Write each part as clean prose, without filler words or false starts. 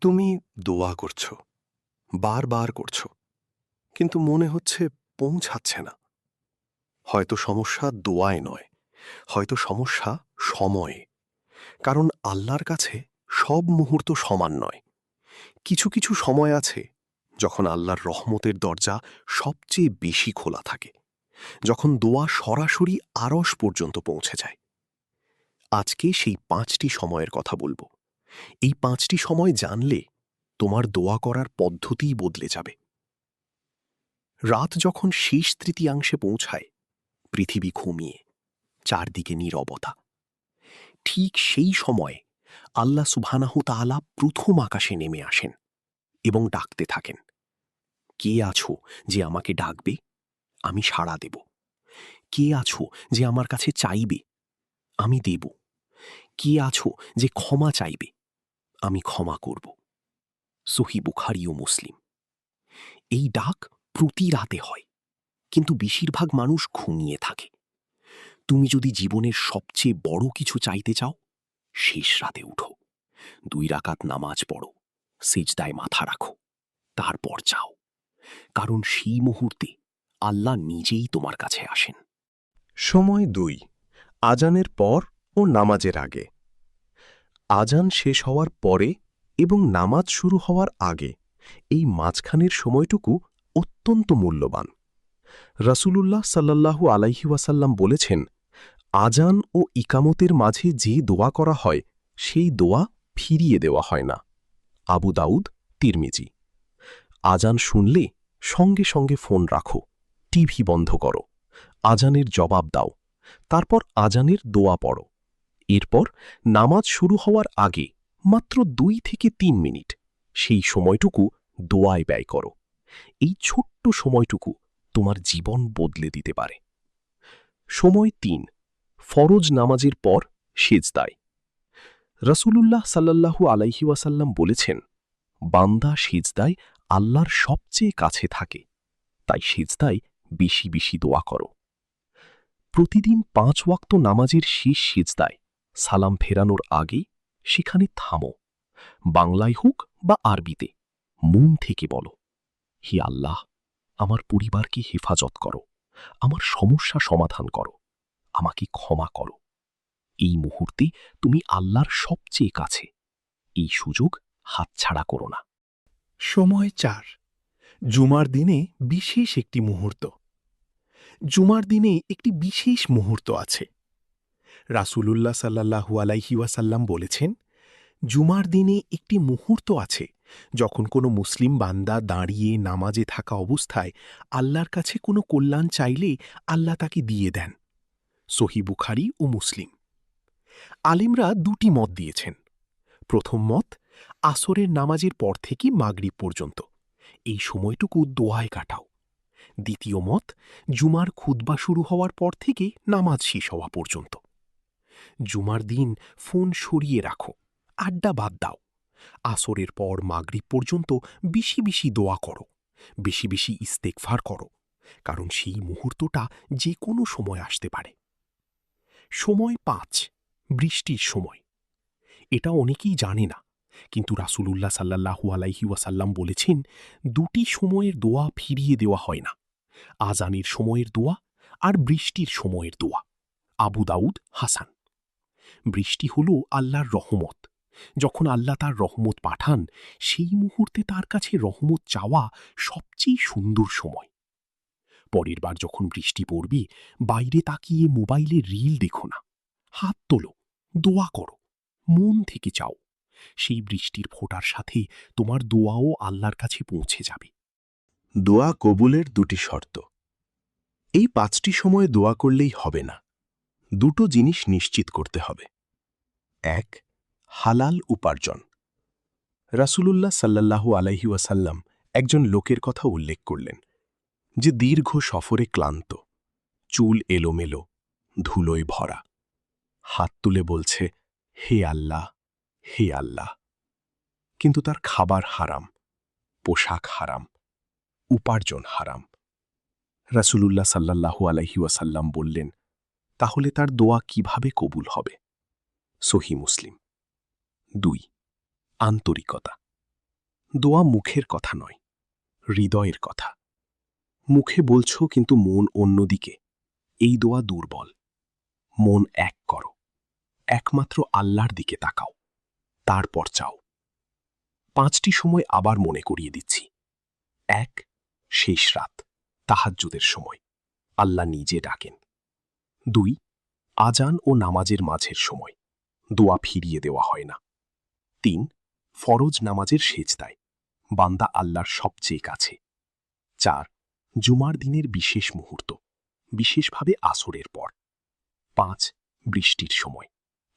তুমি দোয়া করছো, বারবার করছো, কিন্তু মনে হচ্ছে পৌঁছাচ্ছে না। হয়তো সমস্যা দোয়ায় নয়, হয়তো সমস্যা সময়ে। কারণ আল্লাহর কাছে সব মুহূর্ত সমান নয়। কিছু কিছু সময় আছে যখন আল্লাহর রহমতের দরজা সবচেয়ে বেশি খোলা থাকে, যখন দোয়া সরাসরি আরশ পর্যন্ত পৌঁছে যায়। আজকে সেই ৫টি সময়ের কথা বলবো। এই ৫টি সময় জানলে তোমার দোয়া করার পদ্ধতিই বদলে যাবে। রাত যখন শেষ তৃতীয়াংশে পৌঁছায়, পৃথিবী ঘুমিয়ে, চারদিকে নীরবতা। ঠিক সেই সময়ে আল্লাহ সুবহানাহু তাআলা প্রথম আকাশে নেমে আসেন এবং ডাকতে থাকেন, কে আছো যে আমাকে ডাকবে? আমি সাড়া দেব। কে আছো যে আমার কাছে চাইবে? আমি দেব। কে আছো যে ক্ষমা চাইবে? আমি ক্ষমা করব। সহিহ বুখারী ও মুসলিম। এই ডাক প্রতি রাতে হয়, কিন্তু বেশিরভাগ মানুষ ঘুমিয়ে থাকে। তুমি যদি জীবনের সবচেয়ে বড় কিছু চাইতে চাও, শেষ রাতে উঠো, ২ রাকাত নামাজ পড়ো, সিজদায় মাথা রাখো, তারপর চাও। কারণ সেই মুহূর্তে আল্লাহ নিজেই তোমার কাছে আসেন। সময় ২, আজানের পর ও নামাজের আগে। আজান শেষ হওয়ার পরে এবং নামাজ শুরু হওয়ার আগে এই মাঝখানের সময়টুকু অত্যন্ত মূল্যবান। রাসূলুল্লাহ সাল্লাল্লাহু আলাইহি ওয়াসাল্লাম বলেছেন, আজান ও ইকামতের মাঝে যে দোয়া করা হয় সেই দোয়া ফিরিয়ে দেওয়া হয় না। আবু দাউদ, তিরমিজি। আজান শুনলে সঙ্গে সঙ্গে ফোন রাখো, টিভি বন্ধ করো, আজানের জবাব দাও, তারপর আজানের দোয়া পড়ো। এরপর নামাজ শুরু হওয়ার আগে মাত্র ২ থেকে ৩ মিনিট সেই সময়টুকু দোয়ায় ব্যয় করো। এই ছোট্ট সময়টুকু তোমার জীবন বদলে দিতে পারে। সময় ৩, ফরজ নামাজের পর সিজদায়। রাসূলুল্লাহ সাল্লাল্লাহু আলাইহি ওয়াসাল্লাম বলেছেন, বান্দা সিজদায় আল্লাহর সবচেয়ে কাছে থাকে, তাই সিজদায় বেশি বেশি দোয়া করো। প্রতিদিন ৫ ওয়াক্ত নামাজের শেষ সিজদায় সালাম ফেরানোর আগে সেখানে থামো। বাংলায় হোক বা আরবিতে, মন থেকে বলো, হে আল্লাহ, আমার পরিবারকে হেফাজত করো, আমার সমস্যা সমাধান করো, আমাকে ক্ষমা করো। এই মুহূর্তে তুমি আল্লাহর সবচেয়ে কাছে। এই সুযোগ হাতছাড়া করো না। সময় ৪, জুমার দিনে বিশেষ একটি মুহূর্ত। জুমার দিনে একটি বিশেষ মুহূর্ত আছে। রাসূলুল্লাহ সাল্লাল্লাহু আলাইহি ওয়াসাল্লাম বলেছেন, জুমার দিনে একটি মুহূর্ত আছে যখন কোনো মুসলিম বান্দা দাঁড়িয়ে নামাজে থাকা অবস্থায় আল্লাহর কাছে কোনো কল্যাণ চাইলে আল্লাহ তাকে দিয়ে দেন। সহিহ বুখারী ও মুসলিম। আলিমরা ২টি মত দিয়েছেন। প্রথম মত, আসরের নামাজের পর থেকে মাগরিব পর্যন্ত এই সময়টুকু দোয়ায় কাটাও। দ্বিতীয় মত, জুমার খুতবা শুরু হওয়ার পর থেকে নামাজ শেষ হওয়া পর্যন্ত। জুমার দিন ফোন সরিয়ে রাখো, আড্ডা বাদ দাও। আসরের পর মাগরিব পর্যন্ত বেশি বেশি দোয়া করো, বেশি বেশি ইস্তেগফার করো, কারণ সেই মুহূর্তটা যে কোনো সময় আসতে পারে। সময় ৫, বৃষ্টির সময়। এটা অনেকেই জানে না, কিন্তু রাসূলুল্লাহ সাল্লাল্লাহু আলাইহি ওয়াসাল্লাম বলেছেন, ২টি সময়ের দোয়া ফিরিয়ে দেওয়া হয় না, আজানের সময়ের দোয়া আর বৃষ্টির সময়ের দোয়া। আবু দাউদ, হাসান। বৃষ্টি হল আল্লাহর রহমত। যখন আল্লাহ তার রহমত পাঠান, সেই মুহূর্তে তার কাছে রহমত চাওয়া সবচেয়ে সুন্দর সময়। পরের বার যখন বৃষ্টি পড়বে, বাইরে তাকিয়ে মোবাইলে রিল দেখো না, হাত তোলো, দোয়া করো, মন থেকে চাও। সেই বৃষ্টির ফোঁটার সাথে তোমার দোয়াও আল্লাহর কাছে পৌঁছে যাবে। দোয়া কবুলের ২টি শর্ত। এই ৫টি সময়ে দোয়া করলেই হবে না, ২টো জিনিস নিশ্চিত করতে হবে। ১, হালাল উপার্জন। রাসূলুল্লাহ সাল্লাল্লাহু আলাইহি ওয়াসাল্লাম একজন লোকের কথা উল্লেখ করলেন, যে দীর্ঘ সফরে ক্লান্ত, চুল এলোমেলো, ধুলোয় ভরা, হাত তুলে বলছে, হে আল্লাহ, হে আল্লাহ। কিন্তু তার খাবার হারাম, পোশাক হারাম, উপার্জন হারাম। রাসূলুল্লাহ সাল্লাল্লাহু আলাইহি ওয়াসাল্লাম বললেন, তাহলে তার দোয়া কিভাবে কবুল হবে? সহিহ মুসলিম। ২, আন্তরিকতা। দোয়া মুখের কথা নয়, হৃদয়ের কথা। মুখে বলছো কিন্তু মন অন্যদিকে, এই দোয়া দুর্বল। মন এক করো, একমাত্র আল্লাহর দিকে তাকাও, তারপর চাও। 5টি সময় আবার মনে করিয়ে দিচ্ছি। 1, শেষ রাত, তাহাজ্জুদের সময়, আল্লাহ নিজে ডাকেন। 2, আজান ও নামাজের মাঝের সময়, দোয়া ফিরিয়ে দেওয়া হয় না। 3, ফরজ নামাজের সেজদায়, বান্দা আল্লাহর সবচেয়ে কাছে। 4, জুমার দিনের বিশেষ মুহূর্ত, বিশেষভাবে আসরের পর। 5, বৃষ্টির সময়,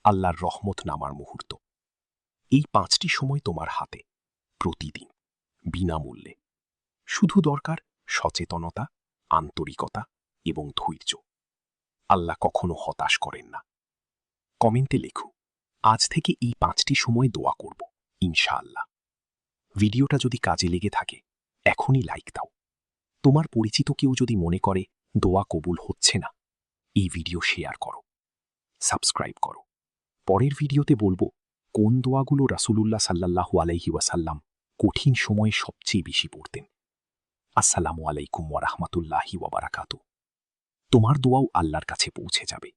আল্লাহর রহমত নামার মুহূর্ত। এই 5টি সময় তোমার হাতে, প্রতিদিন, বিনামূল্যে। শুধু দরকার সচেতনতা, আন্তরিকতা এবং ধৈর্য। আল্লাহ কখনো হতাশ করেন না। কমেন্টে লেখো, আজ থেকে এই 5টি সময় দোয়া করব, ইনশাআল্লাহ। ভিডিওটা যদি কাজে লেগে থাকে, এখনই লাইক দাও। তোমার পরিচিত কেউ যদি মনে করে দোয়া কবুল হচ্ছে না, এই ভিডিও শেয়ার করো, সাবস্ক্রাইব করো। পরের ভিডিওতে বলবো কোন দোয়াগুলো রাসূলুল্লাহ সাল্লাল্লাহু আলাইহি ওয়াসাল্লাম কঠিন সময়ে সবচেয়ে বেশি পড়তেন। আসসালামু আলাইকুম ওয়া রাহমাতুল্লাহি ওয়া বারাকাতুহু। তোমার দোয়াও আল্লাহর কাছে পৌঁছে যাবে।